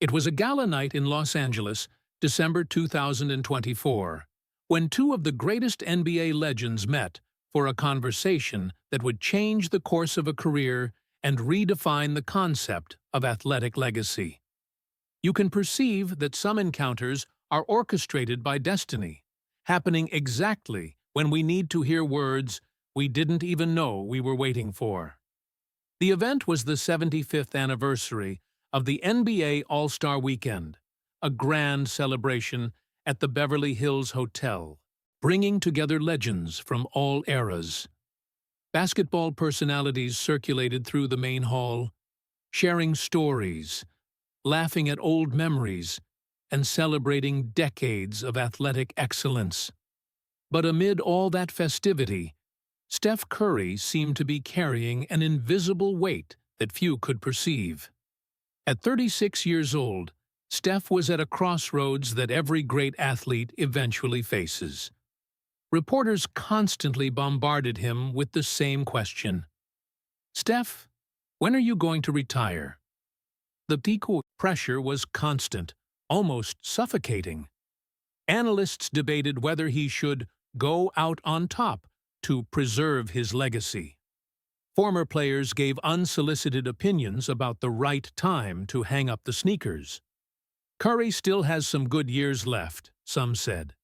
It was a gala night in Los Angeles, December 2024, when two of the greatest NBA legends met for a conversation that would change the course of a career and redefine the concept of athletic legacy. You can perceive that some encounters are orchestrated by destiny, happening exactly when we need to hear words we didn't even know we were waiting for. The event was the 75th anniversary of the NBA All-Star Weekend, a grand celebration at the Beverly Hills Hotel, bringing together legends from all eras. Basketball personalities circulated through the main hall, sharing stories, laughing at old memories, and celebrating decades of athletic excellence. But amid all that festivity, Steph Curry seemed to be carrying an invisible weight that few could perceive. At 36 years old, Steph was at a crossroads that every great athlete eventually faces. Reporters constantly bombarded him with the same question. "Steph, when are you going to retire?" The equal pressure was constant, almost suffocating. Analysts debated whether he should go out on top to preserve his legacy. Former players gave unsolicited opinions about the right time to hang up the sneakers. Curry still has some good years left, some said.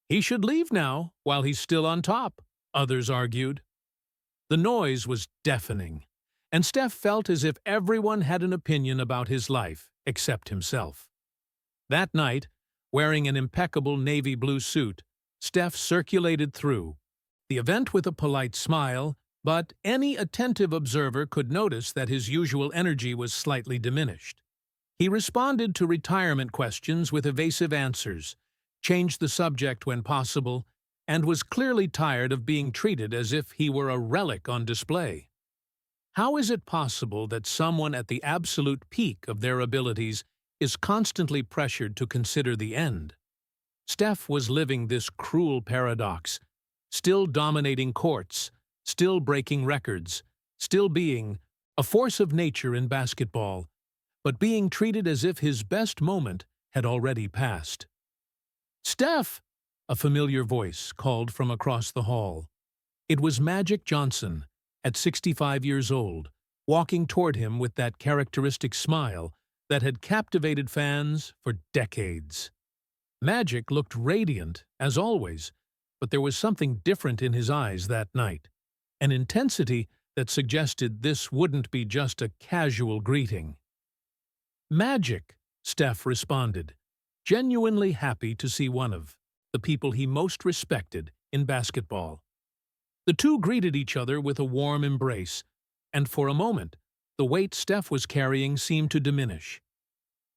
He should leave now, while he's still on top, others argued. The noise was deafening, and Steph felt as if everyone had an opinion about his life, except himself. That night, wearing an impeccable navy blue suit, Steph circulated through the event with a polite smile, but any attentive observer could notice that his usual energy was slightly diminished. He responded to retirement questions with evasive answers, changed the subject when possible, and was clearly tired of being treated as if he were a relic on display. How is it possible that someone at the absolute peak of their abilities is constantly pressured to consider the end? Steph was living this cruel paradox, still dominating courts, still breaking records, still being a force of nature in basketball, but being treated as if his best moment had already passed. "Steph!" a familiar voice called from across the hall. It was Magic Johnson, at 65 years old, walking toward him with that characteristic smile that had captivated fans for decades. Magic looked radiant, as always, but there was something different in his eyes that night, an intensity that suggested this wouldn't be just a casual greeting. "Magic," Steph responded, genuinely happy to see one of the people he most respected in basketball. The two greeted each other with a warm embrace, and for a moment, the weight Steph was carrying seemed to diminish.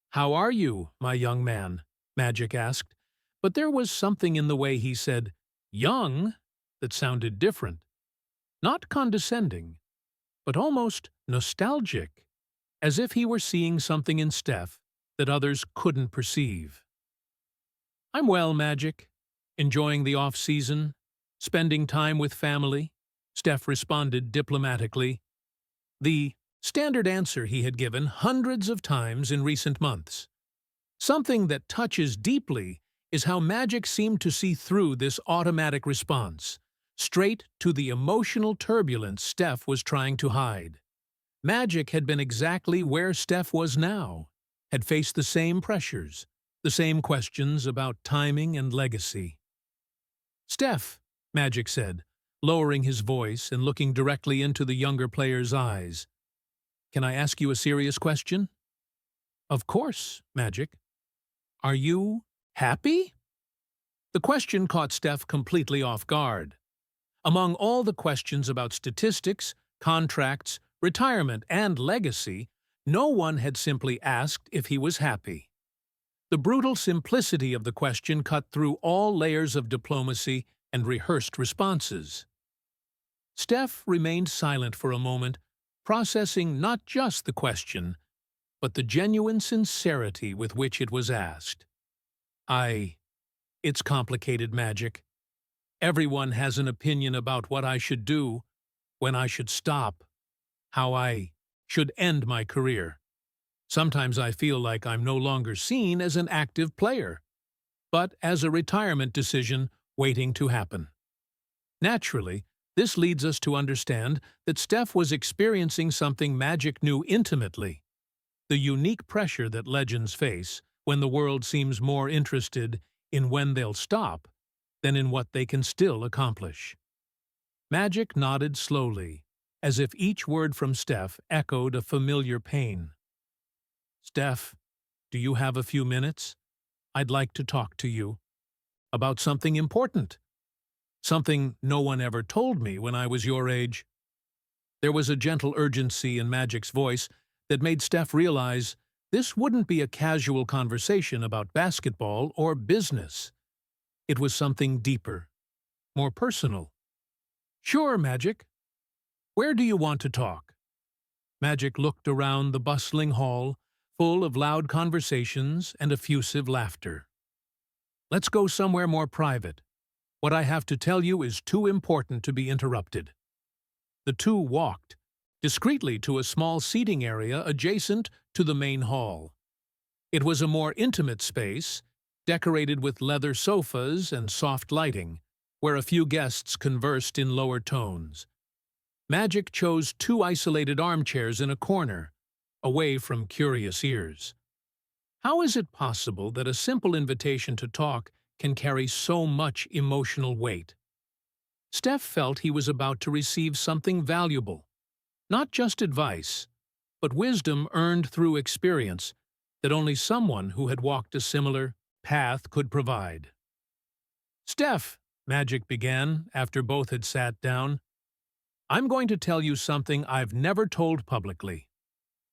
"How are you, my young man?" Magic asked, but there was something in the way he said "young" that sounded different. Not condescending, but almost nostalgic, as if he were seeing something in Steph that others couldn't perceive. "I'm well, Magic. Enjoying the off-season, spending time with family," Steph responded diplomatically. The standard answer he had given hundreds of times in recent months. Something that touches deeply is how Magic seemed to see through this automatic response, straight to the emotional turbulence Steph was trying to hide. Magic had been exactly where Steph was now, had faced the same pressures, the same questions about timing and legacy. "Steph," Magic said, lowering his voice and looking directly into the younger player's eyes, "can I ask you a serious question?" "Of course, Magic." "Are you happy?" The question caught Steph completely off guard. Among all the questions about statistics, contracts, retirement, and legacy, no one had simply asked if he was happy. The brutal simplicity of the question cut through all layers of diplomacy and rehearsed responses. Steph remained silent for a moment, processing not just the question, but the genuine sincerity with which it was asked. It's complicated, Magic. Everyone has an opinion about what I should do, when I should stop, how I should end my career. Sometimes I feel like I'm no longer seen as an active player, but as a retirement decision waiting to happen. Naturally, this leads us to understand that Steph was experiencing something Magic knew intimately: the unique pressure that legends face when the world seems more interested in when they'll stop than in what they can still accomplish. Magic nodded slowly, as if each word from Steph echoed a familiar pain. "Steph, do you have a few minutes? I'd like to talk to you about something important. Something no one ever told me when I was your age." There was a gentle urgency in Magic's voice that made Steph realize this wouldn't be a casual conversation about basketball or business. It was something deeper, more personal. "Sure, Magic. Where do you want to talk?" Magic looked around the bustling hall, full of loud conversations and effusive laughter. "Let's go somewhere more private. What I have to tell you is too important to be interrupted." The two walked discreetly to a small seating area adjacent to the main hall. It was a more intimate space, decorated with leather sofas and soft lighting, where a few guests conversed in lower tones. Magic chose two isolated armchairs in a corner, away from curious ears. How is it possible that a simple invitation to talk can carry so much emotional weight? Steph felt he was about to receive something valuable, not just advice, but wisdom earned through experience that only someone who had walked a similar path could provide. "Steph," Magic began after both had sat down, "I'm going to tell you something I've never told publicly.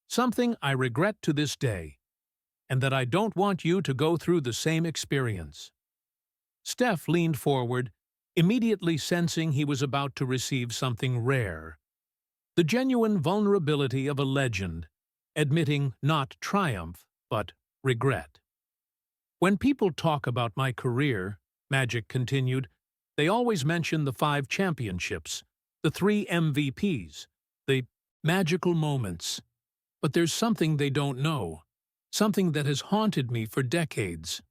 Something I regret to this day, and that I don't want you to go through the same experience." Steph leaned forward, immediately sensing he was about to receive something rare: the genuine vulnerability of a legend, admitting not triumph, but regret. "When people talk about my career," Magic continued, "they always mention the 5 championships, the 3 MVPs, the magical moments. But there's something they don't know, something that has haunted me for decades.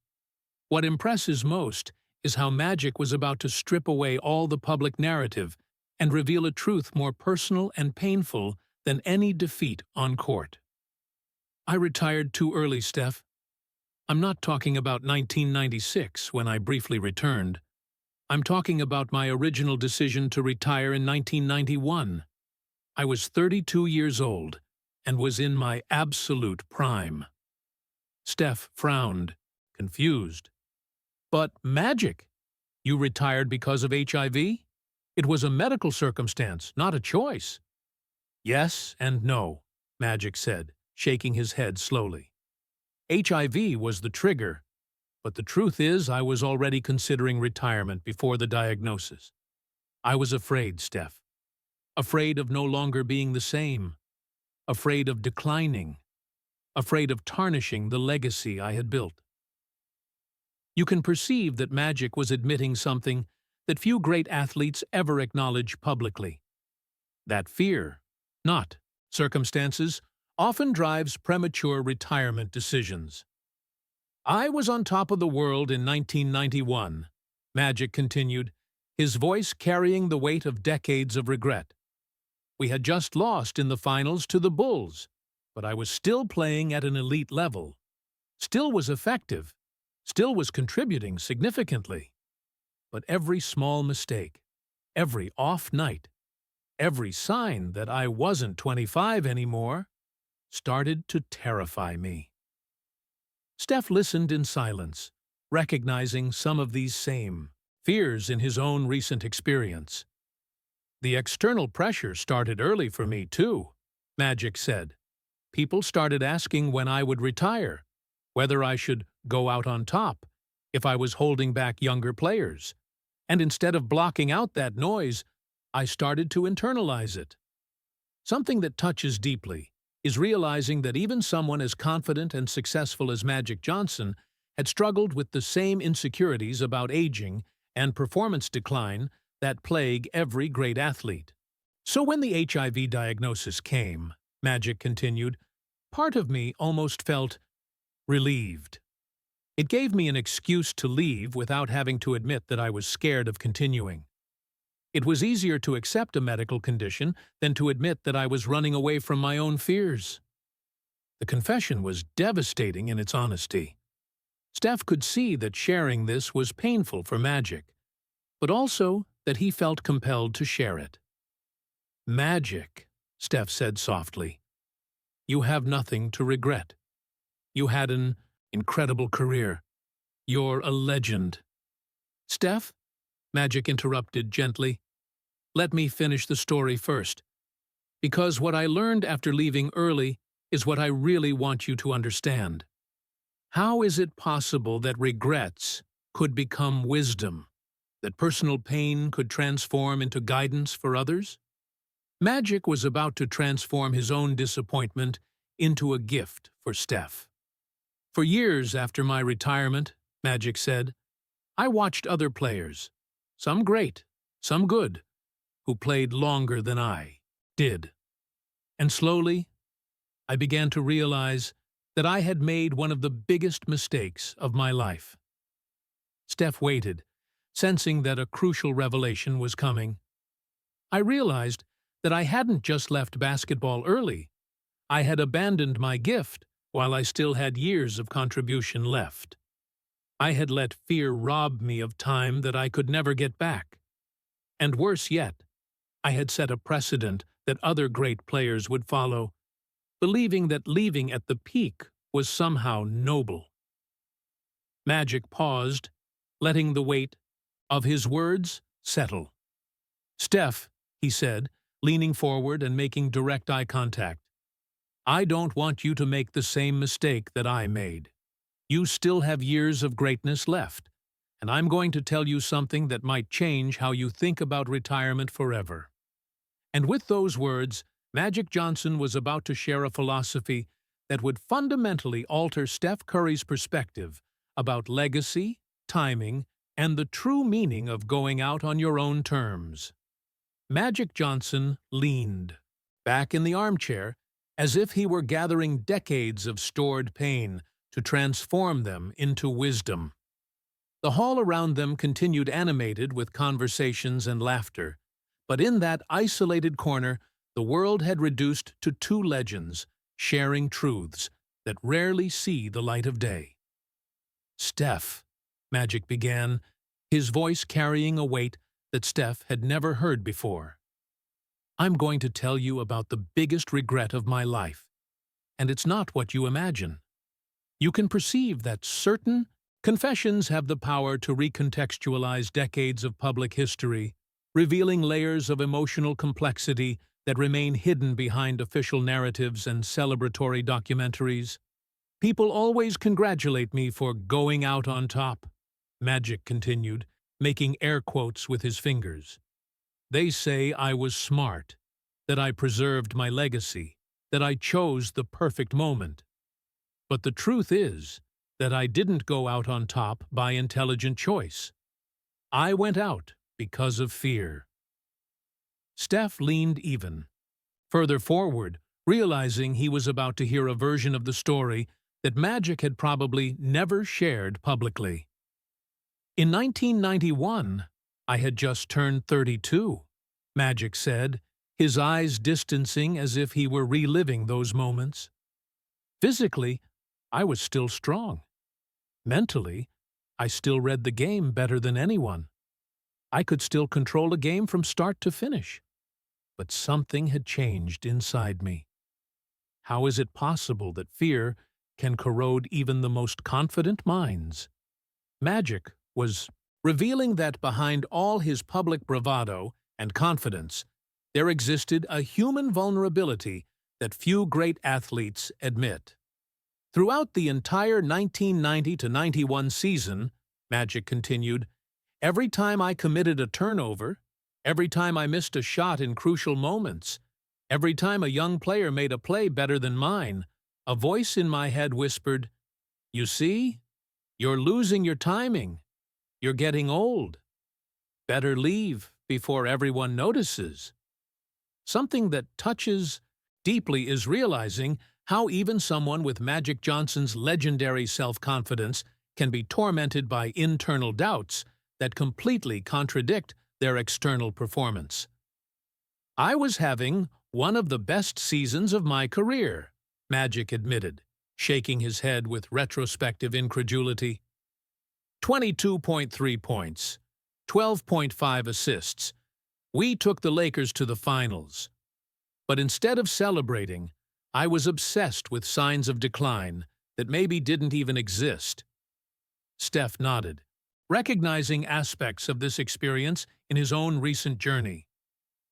What impresses most is how Magic was about to strip away all the public narrative and reveal a truth more personal and painful than any defeat on court. I retired too early, Steph. I'm not talking about 1996, when I briefly returned. I'm talking about my original decision to retire in 1991. I was 32 years old and was in my absolute prime." Steph frowned, confused. "But Magic, you retired because of HIV? It was a medical circumstance, not a choice." "Yes and no," Magic said, shaking his head slowly. "HIV was the trigger, but the truth is I was already considering retirement before the diagnosis. I was afraid, Steph. Afraid of no longer being the same. Afraid of declining. Afraid of tarnishing the legacy I had built." You can perceive that Magic was admitting something that few great athletes ever acknowledge publicly. That fear, not circumstances, often drives premature retirement decisions. "I was on top of the world in 1991, Magic continued, his voice carrying the weight of decades of regret. We had just lost in the finals to the Bulls, but I was still playing at an elite level, still was effective, still was contributing significantly. But every small mistake, every off night, every sign that I wasn't 25 anymore, started to terrify me." Steph listened in silence, recognizing some of these same fears in his own recent experience. "The external pressure started early for me, too," Magic said. "People started asking when I would retire, whether I should go out on top, if I was holding back younger players. And instead of blocking out that noise, I started to internalize it. Something that touches deeply is realizing that even someone as confident and successful as Magic Johnson had struggled with the same insecurities about aging and performance decline that plague every great athlete. So when the HIV diagnosis came," Magic continued, part of me almost felt relieved. It gave me an excuse to leave without having to admit that I was scared of continuing. It was easier to accept a medical condition than to admit that I was running away from my own fears. The confession was devastating in its honesty. Steph could see that sharing this was painful for Magic, but also that he felt compelled to share it. "Magic," Steph said softly. "You have nothing to regret. You had an incredible career. You're a legend." "Steph," Magic interrupted gently, "let me finish the story first, because what I learned after leaving early is what I really want you to understand. How is it possible that regrets could become wisdom, that personal pain could transform into guidance for others?" Magic was about to transform his own disappointment into a gift for Steph. "For years after my retirement," Magic said, "I watched other players, some great, some good, who played longer than I did. And slowly, I began to realize that I had made one of the biggest mistakes of my life." Steph waited, sensing that a crucial revelation was coming. "I realized that I hadn't just left basketball early. I had abandoned my gift while I still had years of contribution left. I had let fear rob me of time that I could never get back. And worse yet, I had set a precedent that other great players would follow, believing that leaving at the peak was somehow noble." Magic paused, letting the weight of his words settle. "Steph," he said, leaning forward and making direct eye contact, "I don't want you to make the same mistake that I made. You still have years of greatness left, and I'm going to tell you something that might change how you think about retirement forever." And with those words, Magic Johnson was about to share a philosophy that would fundamentally alter Steph Curry's perspective about legacy, timing, and the true meaning of going out on your own terms. Magic Johnson leaned back in the armchair as if he were gathering decades of stored pain to transform them into wisdom. The hall around them continued animated with conversations and laughter, but in that isolated corner, the world had reduced to two legends, sharing truths that rarely see the light of day. "Steph," Magic began, his voice carrying a weight that Steph had never heard before, "I'm going to tell you about the biggest regret of my life, and it's not what you imagine. You can perceive that certain confessions have the power to recontextualize decades of public history, revealing layers of emotional complexity that remain hidden behind official narratives and celebratory documentaries. People always congratulate me for going out on top," Magic continued, making air quotes with his fingers. "They say I was smart, that I preserved my legacy, that I chose the perfect moment. But the truth is that I didn't go out on top by intelligent choice. I went out because of fear." Steph leaned even further forward, realizing he was about to hear a version of the story that Magic had probably never shared publicly. "In 1991, I had just turned 32, Magic said, his eyes distancing as if he were reliving those moments. "Physically, I was still strong. Mentally, I still read the game better than anyone. I could still control a game from start to finish. But something had changed inside me. How is it possible that fear can corrode even the most confident minds?" Magic was revealing that behind all his public bravado and confidence, there existed a human vulnerability that few great athletes admit. "Throughout the entire 1990 to 91 season," Magic continued, "every time I committed a turnover, every time I missed a shot in crucial moments, every time a young player made a play better than mine, a voice in my head whispered, 'You see, you're losing your timing. You're getting old. Better leave before everyone notices.' Something that touches deeply is realizing How even someone with Magic Johnson's legendary self-confidence can be tormented by internal doubts that completely contradict their external performance. "I was having one of the best seasons of my career," Magic admitted, shaking his head with retrospective incredulity. 22.3 points, 12.5 assists. We took the Lakers to the finals. But instead of celebrating, I was obsessed with signs of decline that maybe didn't even exist. Steph nodded, recognizing aspects of this experience in his own recent journey.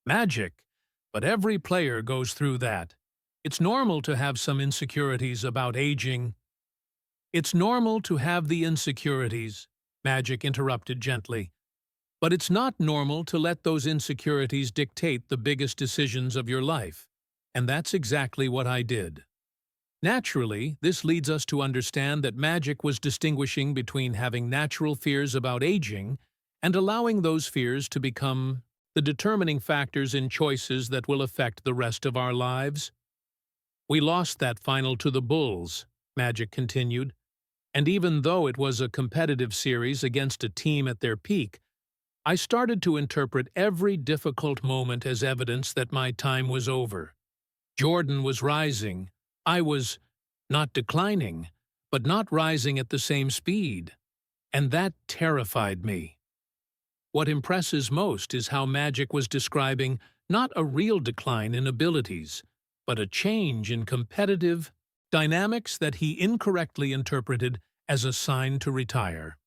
"Magic, but every player goes through that. It's normal to have some insecurities about aging." "It's normal to have the insecurities," Magic interrupted gently. "But it's not normal to let those insecurities dictate the biggest decisions of your life. And that's exactly what I did." Naturally, this leads us to understand that Magic was distinguishing between having natural fears about aging and allowing those fears to become the determining factors in choices that will affect the rest of our lives. "We lost that final to the Bulls," Magic continued, "and even though it was a competitive series against a team at their peak, I started to interpret every difficult moment as evidence that my time was over. Jordan was rising. I was not declining, but not rising at the same speed. And that terrified me." What impresses most is how Magic was describing not a real decline in abilities, but a change in competitive dynamics that he incorrectly interpreted as a sign to retire.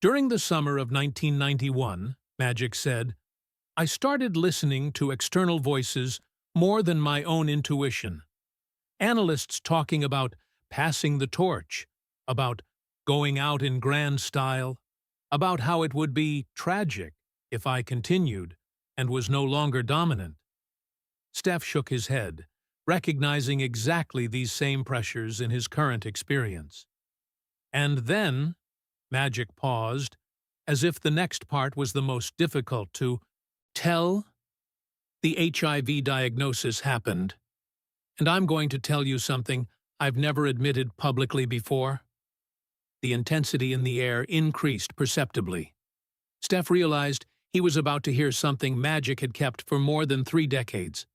"During the summer of 1991, Magic said, I started listening to external voices more than my own intuition. Analysts talking about passing the torch, about going out in grand style, about how it would be tragic if I continued and was no longer dominant." Steph shook his head, recognizing exactly these same pressures in his current experience. "And then," Magic paused, as if the next part was the most difficult to tell, "the HIV diagnosis happened. And I'm going to tell you something I've never admitted publicly before." The intensity in the air increased perceptibly. Steph realized he was about to hear something Magic had kept for more than 3 decades.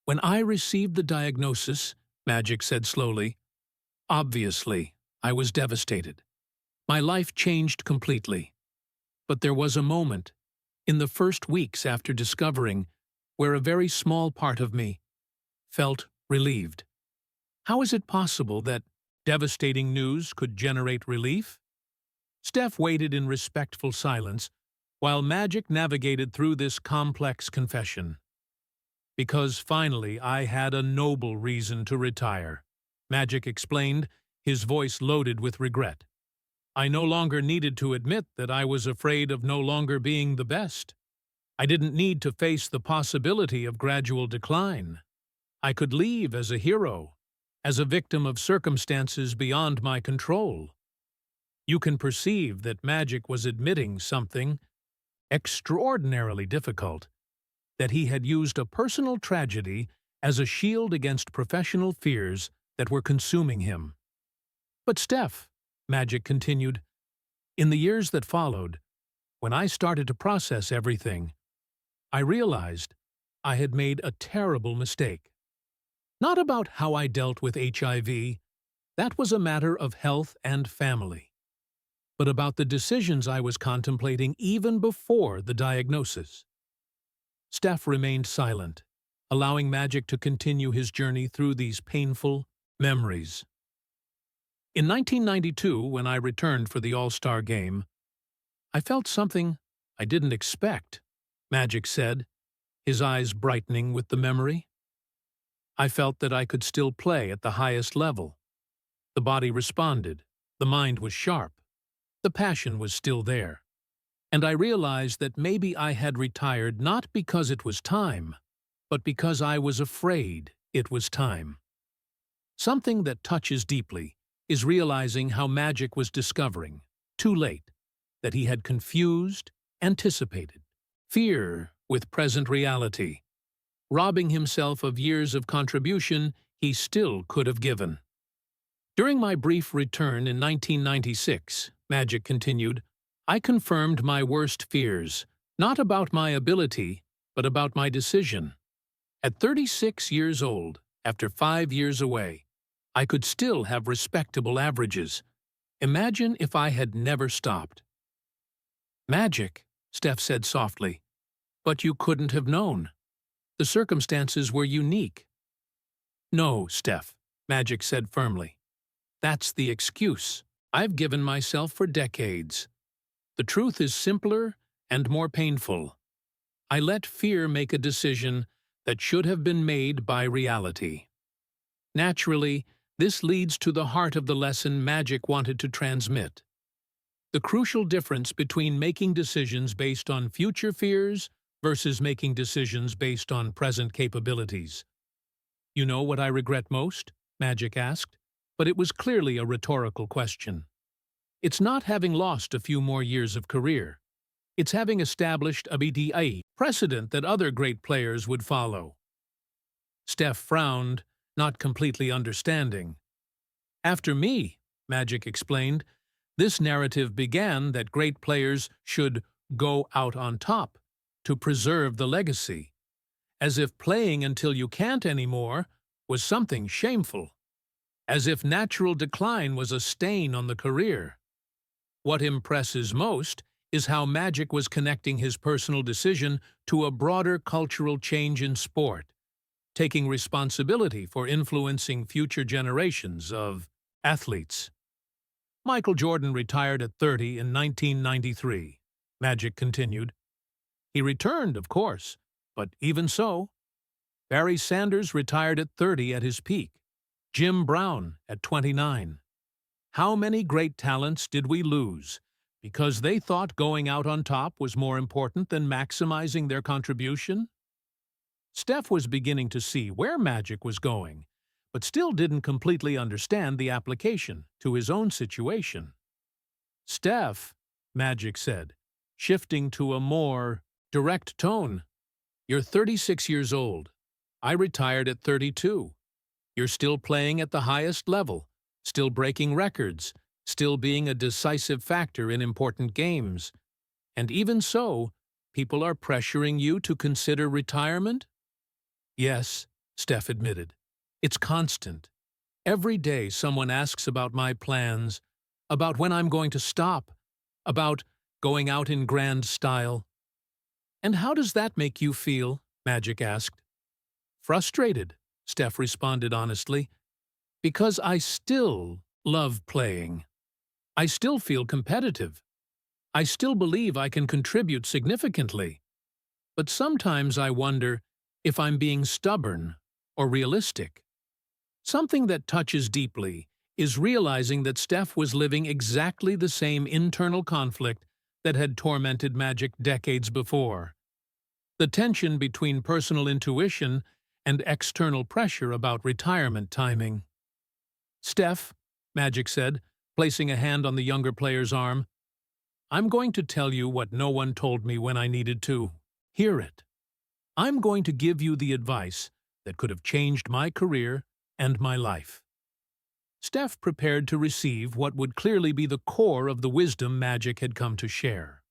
"When I received the diagnosis," Magic said slowly, "obviously, I was devastated. My life changed completely. But there was a moment, in the first weeks after discovering, where a very small part of me felt relieved." How is it possible that devastating news could generate relief? Steph waited in respectful silence while Magic navigated through this complex confession. "Because finally I had a noble reason to retire," Magic explained, his voice loaded with regret. "I no longer needed to admit that I was afraid of no longer being the best. I didn't need to face the possibility of gradual decline. I could leave as a hero, as a victim of circumstances beyond my control." You can perceive that Magic was admitting something extraordinarily difficult, that he had used a personal tragedy as a shield against professional fears that were consuming him. "But Steph," Magic continued, "in the years that followed, when I started to process everything, I realized I had made a terrible mistake. Not about how I dealt with HIV, that was a matter of health and family, but about the decisions I was contemplating even before the diagnosis." Steph remained silent, allowing Magic to continue his journey through these painful memories. "In 1992, when I returned for the All-Star Game, I felt something I didn't expect," Magic said, his eyes brightening with the memory. "I felt that I could still play at the highest level. The body responded, the mind was sharp, the passion was still there. And I realized that maybe I had retired not because it was time, but because I was afraid it was time." Something that touches deeply is realizing how Magic was discovering, too late, that he had confused, anticipated, fear with present reality, robbing himself of years of contribution he still could have given. During my brief return in 1996, Magic continued, I confirmed my worst fears, not about my ability, but about my decision. At 36 years old, after 5 years away, I could still have respectable averages. Imagine if I had never stopped. Magic, Steph said softly. But you couldn't have known. The circumstances were unique. No, Steph, Magic said firmly. That's the excuse I've given myself for decades. The truth is simpler and more painful. I let fear make a decision that should have been made by reality. Naturally, this leads to the heart of the lesson Magic wanted to transmit. The crucial difference between making decisions based on future fears versus making decisions based on present capabilities. You know what I regret most? Magic asked, but it was clearly a rhetorical question. It's not having lost a few more years of career. It's having established a BDI precedent that other great players would follow. Steph frowned, not completely understanding. After me, Magic explained, this narrative began that great players should go out on top to preserve the legacy, as if playing until you can't anymore was something shameful, as if natural decline was a stain on the career. What impresses most is how Magic was connecting his personal decision to a broader cultural change in sport, taking responsibility for influencing future generations of athletes. Michael Jordan retired at 30 in 1993, Magic continued. He returned, of course, but even so. Barry Sanders retired at 30 at his peak. Jim Brown at 29. How many great talents did we lose because they thought going out on top was more important than maximizing their contribution? Steph was beginning to see where Magic was going, but still didn't completely understand the application to his own situation. Steph, Magic said, shifting to a more direct tone, you're 36 years old. I retired at 32. You're still playing at the highest level, still breaking records, still being a decisive factor in important games. And even so, people are pressuring you to consider retirement? Yes, Steph admitted. It's constant. Every day someone asks about my plans, about when I'm going to stop, about going out in grand style. And how does that make you feel? Magic asked. Frustrated, Steph responded honestly, because I still love playing. I still feel competitive. I still believe I can contribute significantly. But sometimes I wonder if I'm being stubborn or realistic. Something that touches deeply is realizing that Steph was living exactly the same internal conflict that had tormented Magic decades before. The tension between personal intuition and external pressure about retirement timing. Steph, Magic said, placing a hand on the younger player's arm, I'm going to tell you what no one told me when I needed to hear it. I'm going to give you the advice that could have changed my career and my life. Steph prepared to receive what would clearly be the core of the wisdom Magic had come to share.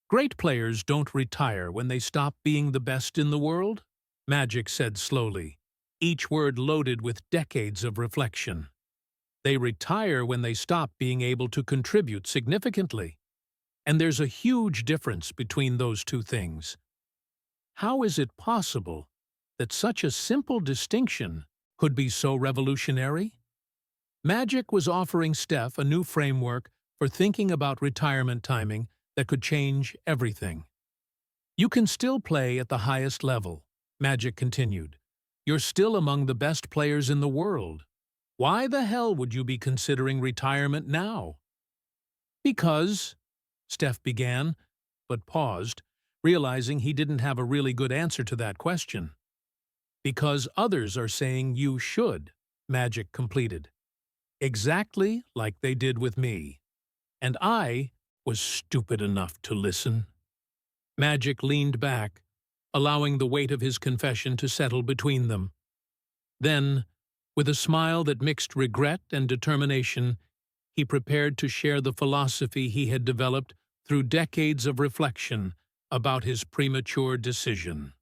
Great players don't retire when they stop being the best in the world, Magic said slowly, each word loaded with decades of reflection. They retire when they stop being able to contribute significantly. And there's a huge difference between those two things. How is it possible that such a simple distinction could be so revolutionary? Magic was offering Steph a new framework for thinking about retirement timing that could change everything. You can still play at the highest level, Magic continued. You're still among the best players in the world. Why the hell would you be considering retirement now? Because, Steph began, but paused, realizing he didn't have a really good answer to that question. Because others are saying you should, Magic completed. Exactly like they did with me. And I was stupid enough to listen. Magic leaned back, allowing the weight of his confession to settle between them. Then, With a smile that mixed regret and determination, he prepared to share the philosophy he had developed through decades of reflection about his premature decision.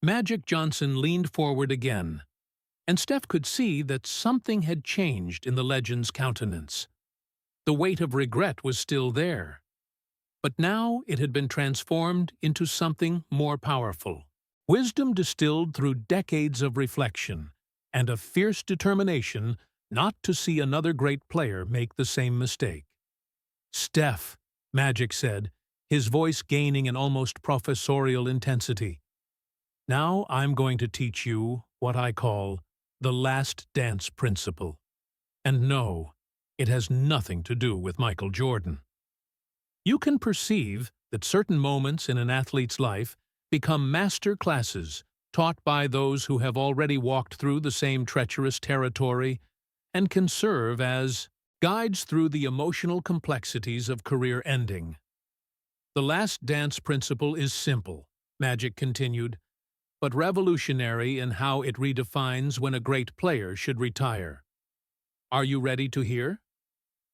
Magic Johnson leaned forward again, and Steph could see that something had changed in the legend's countenance. The weight of regret was still there, but now it had been transformed into something more powerful. Wisdom distilled through decades of reflection, and a fierce determination not to see another great player make the same mistake. "Steph," Magic said, his voice gaining an almost professorial intensity. "Now I'm going to teach you what I call the last dance principle. And no, it has nothing to do with Michael Jordan. You can perceive that certain moments in an athlete's life become master classes taught by those who have already walked through the same treacherous territory and can serve as guides through the emotional complexities of career ending. The last dance principle is simple," Magic continued, "but revolutionary in how it redefines when a great player should retire. Are you ready to hear?"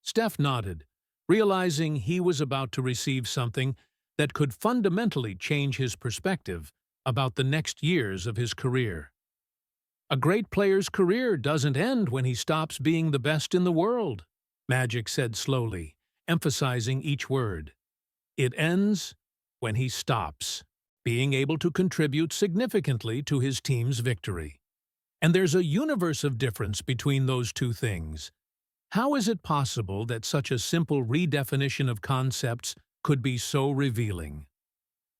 Steph nodded, realizing he was about to receive something that could fundamentally change his perspective about the next years of his career. "A great player's career doesn't end when he stops being the best in the world," Magic said slowly, emphasizing each word. "It ends when he stops being able to contribute significantly to his team's victory. And there's a universe of difference between those two things. How is it possible that such a simple redefinition of concepts could be so revealing?"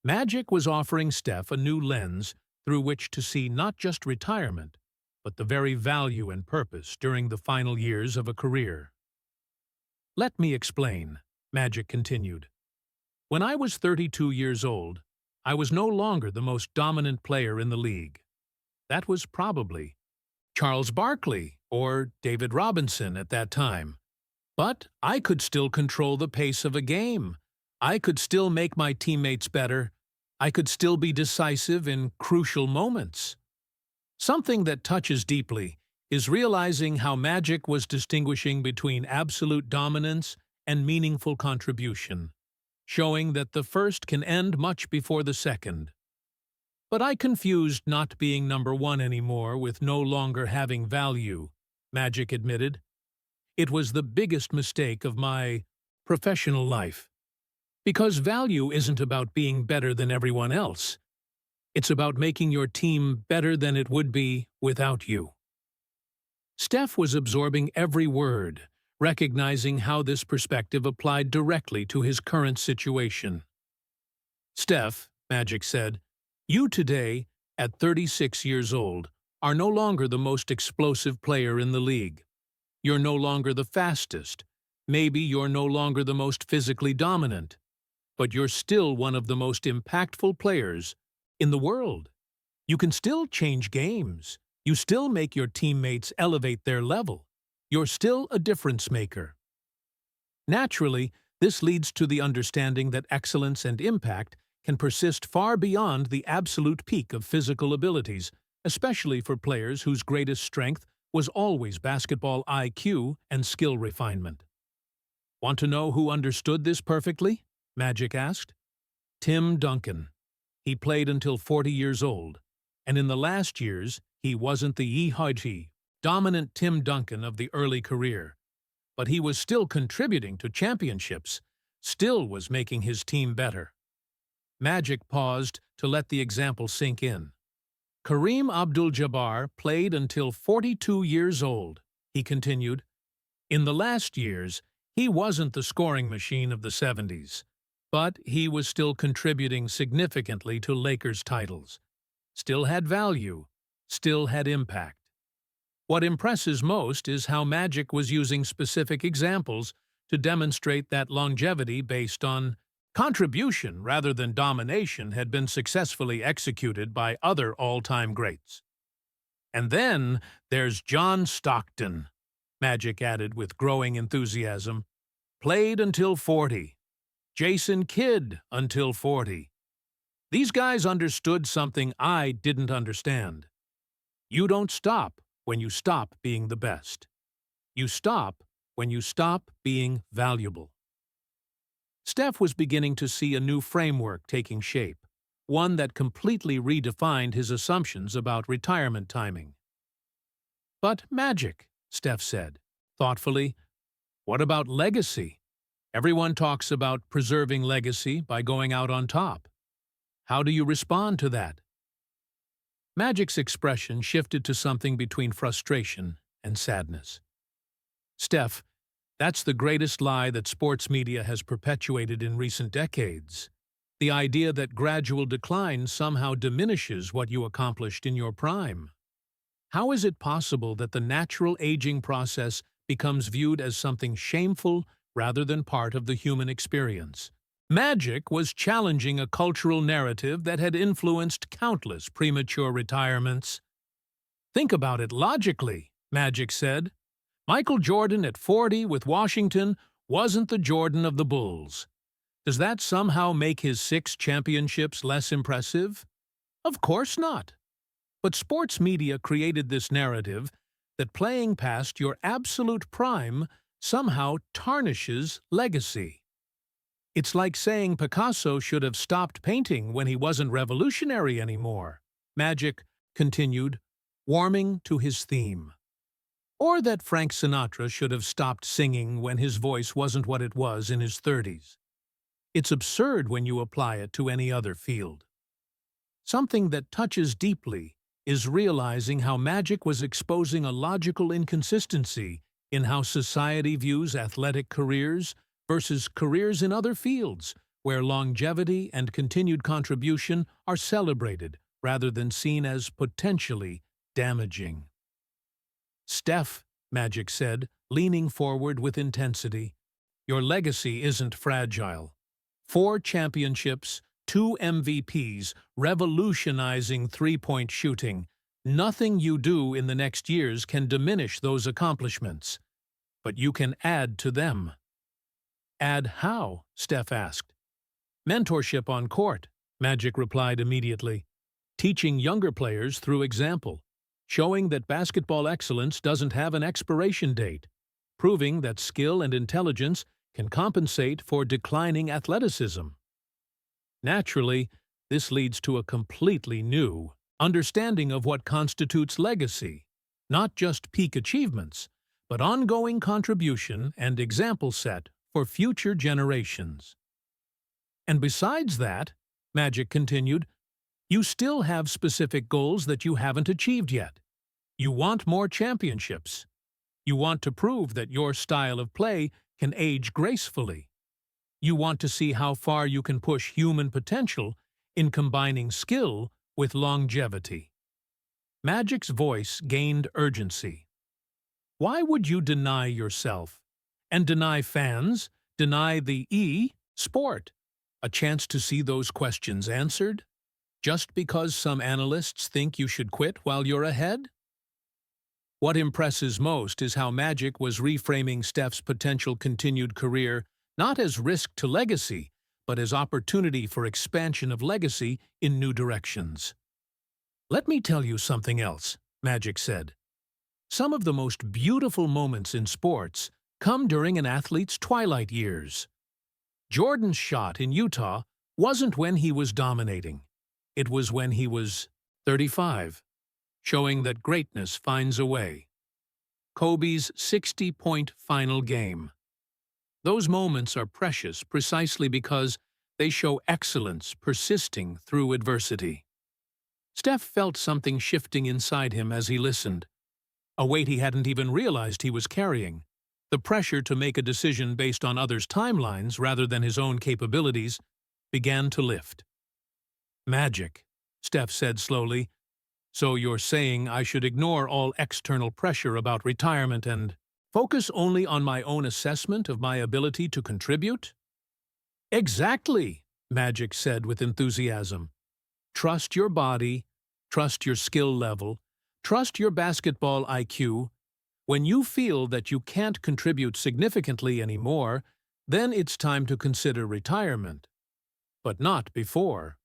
Magic was offering Steph a new lens through which to see not just retirement, but the very value and purpose during the final years of a career. "Let me explain," Magic continued. "When I was 32 years old, I was no longer the most dominant player in the league. That was probably Charles Barkley or David Robinson at that time. But I could still control the pace of a game. I could still make my teammates better. I could still be decisive in crucial moments." Something that touches deeply is realizing how Magic was distinguishing between absolute dominance and meaningful contribution, showing that the first can end much before the second. "But I confused not being number one anymore with no longer having value," Magic admitted. "It was the biggest mistake of my professional life. Because value isn't about being better than everyone else. It's about making your team better than it would be without you." Steph was absorbing every word, recognizing how this perspective applied directly to his current situation. "Steph," Magic said, "you today, at 36 years old, are no longer the most explosive player in the league. You're no longer the fastest. Maybe you're no longer the most physically dominant. But you're still one of the most impactful players in the world. You can still change games. You still make your teammates elevate their level. You're still a difference maker." Naturally, this leads to the understanding that excellence and impact can persist far beyond the absolute peak of physical abilities, especially for players whose greatest strength was always basketball IQ and skill refinement. "Want to know who understood this perfectly?" Magic asked. "Tim Duncan. He played until 40 years old, and in the last years, he wasn't the dominant Tim Duncan of the early career. But he was still contributing to championships, still was making his team better." Magic paused to let the example sink in. "Kareem Abdul-Jabbar played until 42 years old," he continued. "In the last years, he wasn't the scoring machine of the 70s, but he was still contributing significantly to Lakers titles. Still had value, still had impact." What impresses most is how Magic was using specific examples to demonstrate that longevity based on contribution rather than domination had been successfully executed by other all-time greats. "And then there's John Stockton," Magic added with growing enthusiasm. "Played until 40. Jason Kidd until 40. These guys understood something I didn't understand. You don't stop when you stop being the best. You stop when you stop being valuable. Steph was beginning to see a new framework taking shape, one that completely redefined his assumptions about retirement timing. But magic, Steph said, thoughtfully. What about legacy? Everyone talks about preserving legacy by going out on top. How do you respond to that? Magic's expression shifted to something between frustration and sadness. Steph, that's the greatest lie that sports media has perpetuated in recent decades. The idea that gradual decline somehow diminishes what you accomplished in your prime. How is it possible that the natural aging process becomes viewed as something shameful rather than part of the human experience? Magic was challenging a cultural narrative that had influenced countless premature retirements. Think about it logically, Magic said. Michael Jordan at 40 with Washington wasn't the Jordan of the Bulls. Does that somehow make his 6 championships less impressive? Of course not. But sports media created this narrative that playing past your absolute prime somehow tarnishes legacy. It's like saying Picasso should have stopped painting when he wasn't revolutionary anymore, Magic continued, warming to his theme. Or that Frank Sinatra should have stopped singing when his voice wasn't what it was in his 30s. It's absurd when you apply it to any other field. Something that touches deeply is realizing how Magic was exposing a logical inconsistency in how society views athletic careers versus careers in other fields, where longevity and continued contribution are celebrated rather than seen as potentially damaging. Steph, Magic said, leaning forward with intensity, your legacy isn't fragile. 4 championships, 2 MVPs, revolutionizing three-point shooting. Nothing you do in the next years can diminish those accomplishments, but you can add to them. Add how? Steph asked. Mentorship on court, Magic replied immediately. Teaching younger players through example, showing that basketball excellence doesn't have an expiration date, proving that skill and intelligence can compensate for declining athleticism. Naturally, this leads to a completely new understanding of what constitutes legacy, not just peak achievements, but ongoing contribution and example set for future generations. And besides that, Magic continued, you still have specific goals that you haven't achieved yet. You want more championships. You want to prove that your style of play can age gracefully. You want to see how far you can push human potential in combining skill with longevity. Magic's voice gained urgency. Why would you deny yourself? And deny fans, deny the sport, a chance to see those questions answered? Just because some analysts think you should quit while you're ahead? What impresses most is how Magic was reframing Steph's potential continued career not as risk to legacy, but as opportunity for expansion of legacy in new directions. Let me tell you something else, Magic said. Some of the most beautiful moments in sports come during an athlete's twilight years. Jordan's shot in Utah wasn't when he was dominating. It was when he was 35, showing that greatness finds a way. Kobe's 60-point final game. Those moments are precious precisely because they show excellence persisting through adversity. Steph felt something shifting inside him as he listened, a weight he hadn't even realized he was carrying. The pressure to make a decision based on others' timelines rather than his own capabilities began to lift. Magic, Steph said slowly. So you're saying I should ignore all external pressure about retirement and focus only on my own assessment of my ability to contribute? Exactly, Magic said with enthusiasm. Trust your body, trust your skill level, trust your basketball IQ. When you feel that you can't contribute significantly anymore, then it's time to consider retirement. But not before.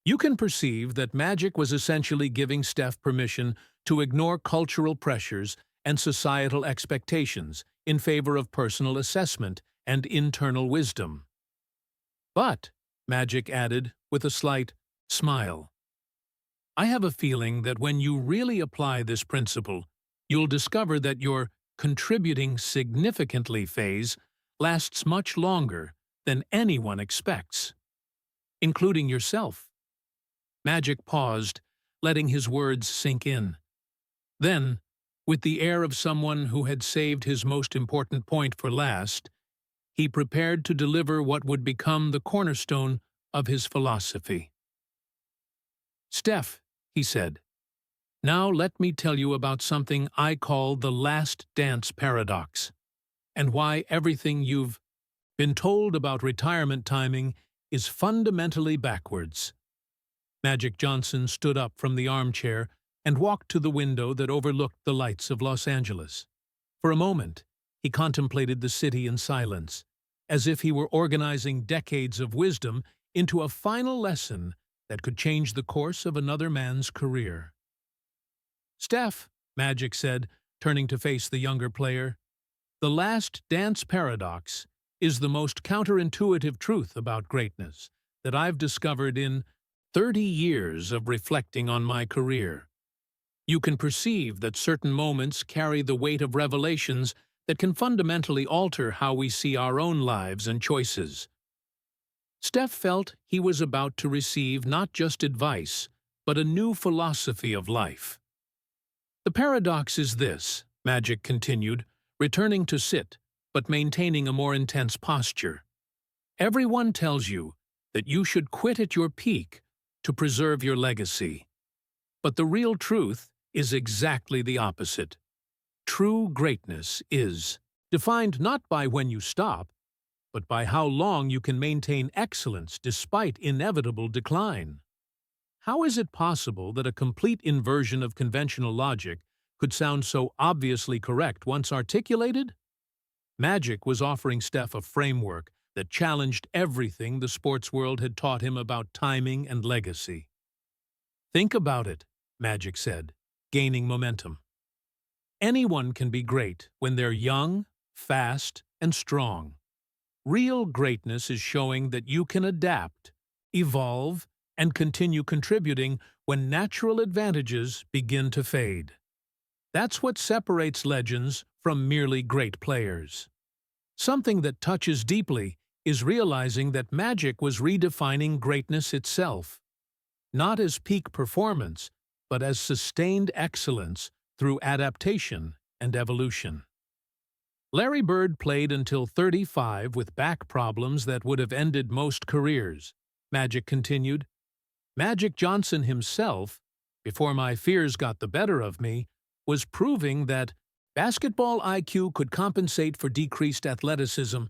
You can perceive that Magic was essentially giving Steph permission to ignore cultural pressures and societal expectations in favor of personal assessment and internal wisdom. But, Magic added with a slight smile, I have a feeling that when you really apply this principle, you'll discover that your contributing significantly phase lasts much longer than anyone expects, including yourself. Magic paused, letting his words sink in. Then, with the air of someone who had saved his most important point for last, he prepared to deliver what would become the cornerstone of his philosophy. Steph, he said, now let me tell you about something I call the last dance paradox, and why everything you've been told about retirement timing is fundamentally backwards. Magic Johnson stood up from the armchair and walked to the window that overlooked the lights of Los Angeles. For a moment, he contemplated the city in silence, as if he were organizing decades of wisdom into a final lesson that could change the course of another man's career. Steph, Magic said, turning to face the younger player, the last dance paradox is the most counterintuitive truth about greatness that I've discovered in 30 years of reflecting on my career. You can perceive that certain moments carry the weight of revelations that can fundamentally alter how we see our own lives and choices. Steph felt he was about to receive not just advice, but a new philosophy of life. The paradox is this, Magic continued, returning to sit, but maintaining a more intense posture. Everyone tells you that you should quit at your peak to preserve your legacy. But the real truth is exactly the opposite. True greatness is defined not by when you stop, but by how long you can maintain excellence despite inevitable decline. How is it possible that a complete inversion of conventional logic could sound so obviously correct once articulated? Magic was offering Steph a framework that challenged everything the sports world had taught him about timing and legacy. Think about it, Magic said, gaining momentum. Anyone can be great when they're young, fast, and strong. Real greatness is showing that you can adapt, evolve, and continue contributing when natural advantages begin to fade. That's what separates legends from merely great players. Something that touches deeply is realizing that Magic was redefining greatness itself, not as peak performance, but as sustained excellence through adaptation and evolution. Larry Bird played until 35 with back problems that would have ended most careers, Magic continued. Magic Johnson himself, before my fears got the better of me, was proving that basketball IQ could compensate for decreased athleticism.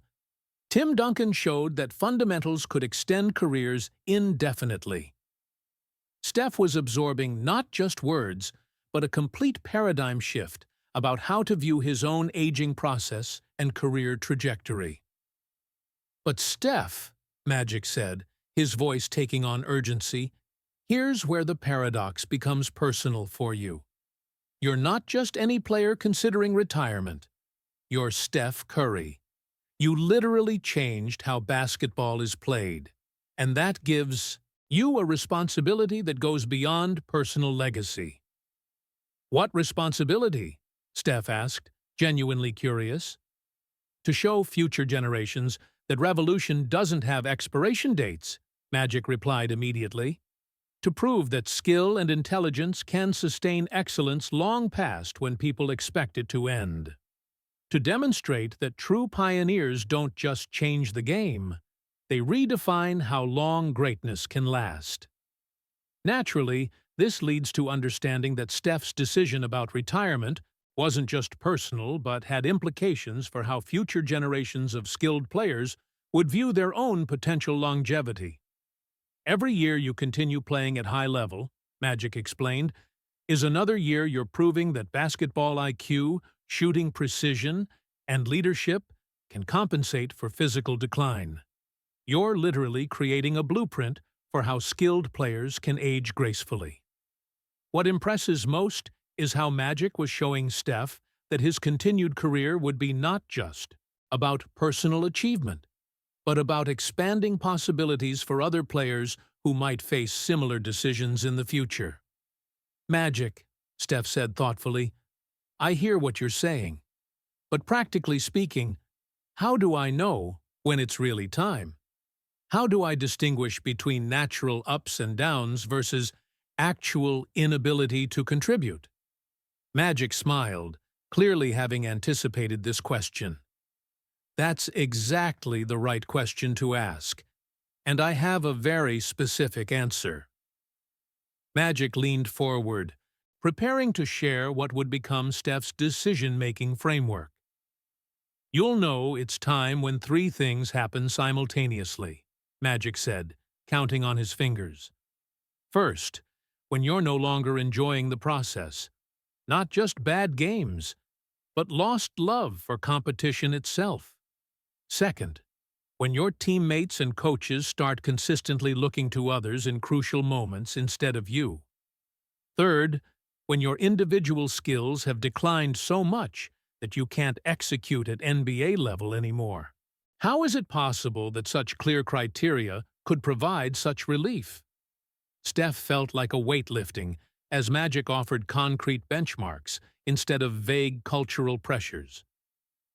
Tim Duncan showed that fundamentals could extend careers indefinitely. Steph was absorbing not just words, but a complete paradigm shift about how to view his own aging process and career trajectory. But Steph, Magic said, his voice taking on urgency, here's where the paradox becomes personal for you. You're not just any player considering retirement. You're Steph Curry. You literally changed how basketball is played, and that gives you a responsibility that goes beyond personal legacy. What responsibility? Steph asked, genuinely curious. To show future generations that revolution doesn't have expiration dates, Magic replied immediately. To prove that skill and intelligence can sustain excellence long past when people expect it to end. To demonstrate that true pioneers don't just change the game, they redefine how long greatness can last. Naturally, this leads to understanding that Steph's decision about retirement wasn't just personal but had implications for how future generations of skilled players would view their own potential longevity. Every year you continue playing at high level, Magic explained, is another year you're proving that basketball IQ, shooting precision, and leadership can compensate for physical decline. You're literally creating a blueprint for how skilled players can age gracefully. What impresses most is how Magic was showing Steph that his continued career would be not just about personal achievement, but about expanding possibilities for other players who might face similar decisions in the future. Magic, Steph said thoughtfully, I hear what you're saying. But practically speaking, how do I know when it's really time? How do I distinguish between natural ups and downs versus actual inability to contribute? Magic smiled, clearly having anticipated this question. That's exactly the right question to ask, and I have a very specific answer. Magic leaned forward, preparing to share what would become Steph's decision-making framework. You'll know it's time when three things happen simultaneously, Magic said, counting on his fingers. First, when you're no longer enjoying the process. Not just bad games, but lost love for competition itself. Second, when your teammates and coaches start consistently looking to others in crucial moments instead of you. Third, when your individual skills have declined so much that you can't execute at NBA level anymore. How is it possible that such clear criteria could provide such relief? Steph felt like a weightlifting as Magic offered concrete benchmarks instead of vague cultural pressures.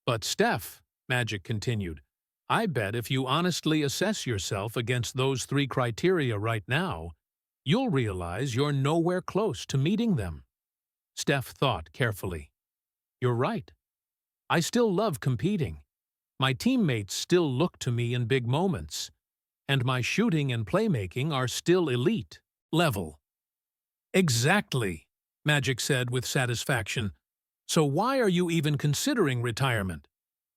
But Steph, Magic continued, I bet if you honestly assess yourself against those three criteria right now, you'll realize you're nowhere close to meeting them. Steph thought carefully. You're right. I still love competing. My teammates still look to me in big moments, and my shooting and playmaking are still elite level. Exactly, Magic said with satisfaction. So why are you even considering retirement?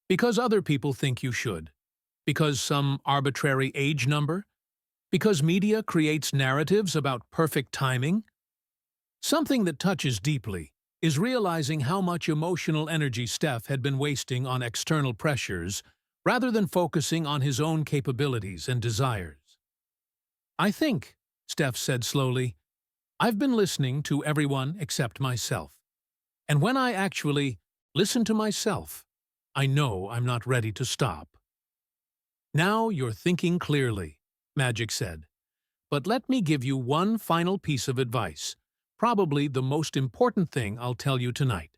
Because other people think you should? Because some arbitrary age number? Because media creates narratives about perfect timing? Something that touches deeply is realizing how much emotional energy Steph had been wasting on external pressures rather than focusing on his own capabilities and desires. I think, Steph said slowly, I've been listening to everyone except myself. And when I actually listen to myself, I know I'm not ready to stop. Now you're thinking clearly, Magic said. But let me give you one final piece of advice, probably the most important thing I'll tell you tonight.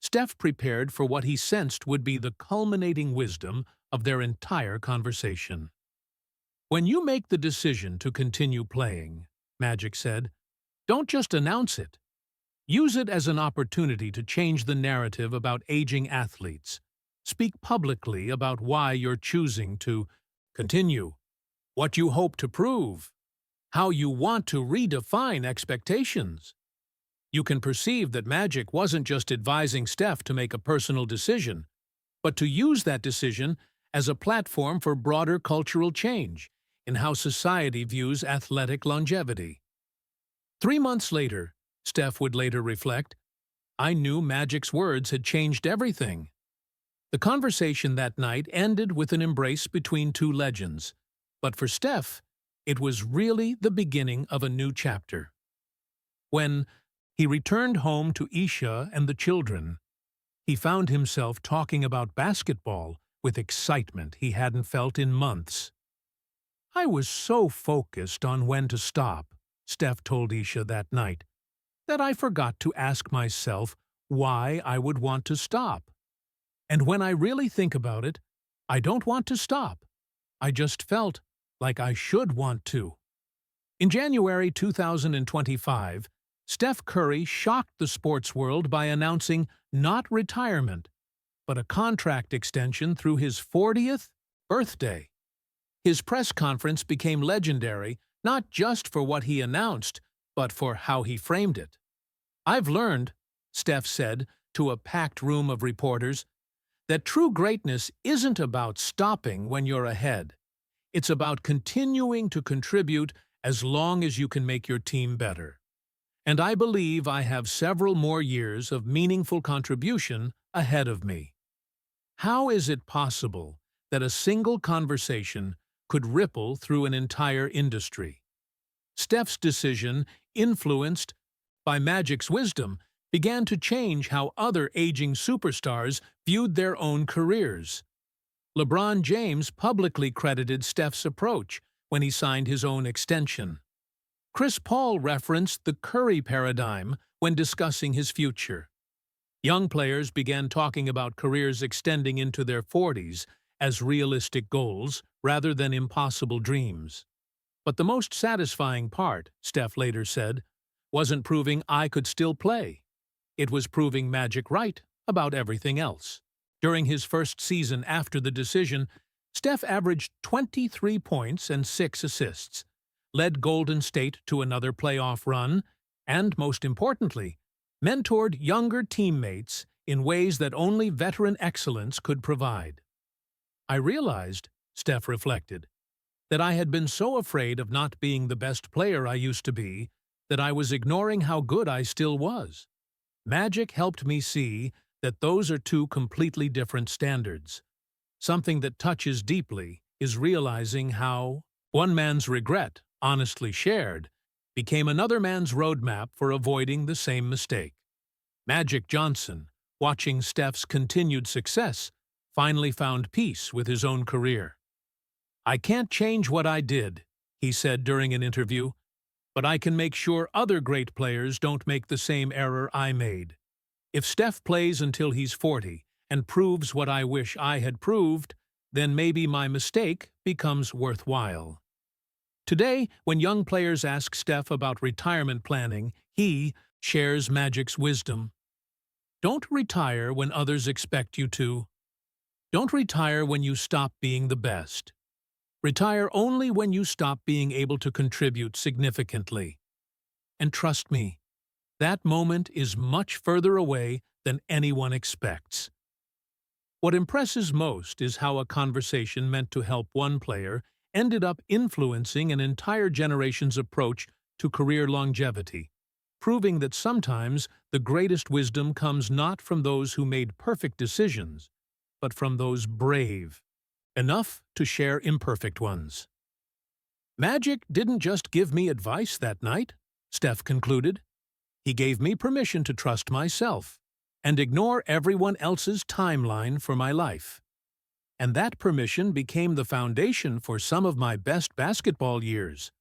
Steph prepared for what he sensed would be the culminating wisdom of their entire conversation. When you make the decision to continue playing, Magic said, don't just announce it. Use it as an opportunity to change the narrative about aging athletes. Speak publicly about why you're choosing to continue, what you hope to prove, how you want to redefine expectations. You can perceive that Magic wasn't just advising Steph to make a personal decision, but to use that decision as a platform for broader cultural change in how society views athletic longevity. 3 months later, Steph would later reflect, I knew Magic's words had changed everything. The conversation that night ended with an embrace between two legends, but for Steph, it was really the beginning of a new chapter. When he returned home to Isha and the children, he found himself talking about basketball with excitement he hadn't felt in months. I was so focused on when to stop, Steph told Isha that night, that I forgot to ask myself why I would want to stop. And when I really think about it, I don't want to stop. I just felt like I should want to. In January 2025, Steph Curry shocked the sports world by announcing not retirement, but a contract extension through his 40th birthday. His press conference became legendary not just for what he announced, but for how he framed it. I've learned, Steph said to a packed room of reporters, that true greatness isn't about stopping when you're ahead. It's about continuing to contribute as long as you can make your team better. And I believe I have several more years of meaningful contribution ahead of me. How is it possible that a single conversation could ripple through an entire industry? Steph's decision influenced by Magic's wisdom, began to change how other aging superstars viewed their own careers. LeBron James publicly credited Steph's approach when he signed his own extension. Chris Paul referenced the Curry paradigm when discussing his future. Young players began talking about careers extending into their 40s as realistic goals rather than impossible dreams. But the most satisfying part, Steph later said, wasn't proving I could still play. It was proving Magic right about everything else. During his first season after the decision, Steph averaged 23 points and 6 assists, led Golden State to another playoff run, and, most importantly, mentored younger teammates in ways that only veteran excellence could provide. I realized, Steph reflected, that I had been so afraid of not being the best player I used to be that I was ignoring how good I still was. Magic helped me see that those are two completely different standards. Something that touches deeply is realizing how one man's regret, honestly shared, became another man's roadmap for avoiding the same mistake. Magic Johnson, watching Steph's continued success, finally found peace with his own career. "I can't change what I did," he said during an interview, "but I can make sure other great players don't make the same error I made. If Steph plays until he's 40 and proves what I wish I had proved, then maybe my mistake becomes worthwhile." Today, when young players ask Steph about retirement planning, he shares Magic's wisdom. Don't retire when others expect you to. Don't retire when you stop being the best. Retire only when you stop being able to contribute significantly. And trust me, that moment is much further away than anyone expects. What impresses most is how a conversation meant to help one player ended up influencing an entire generation's approach to career longevity, proving that sometimes the greatest wisdom comes not from those who made perfect decisions, but from those brave enough to share imperfect ones. Magic didn't just give me advice that night, Steph concluded. He gave me permission to trust myself and ignore everyone else's timeline for my life. And that permission became the foundation for some of my best basketball years.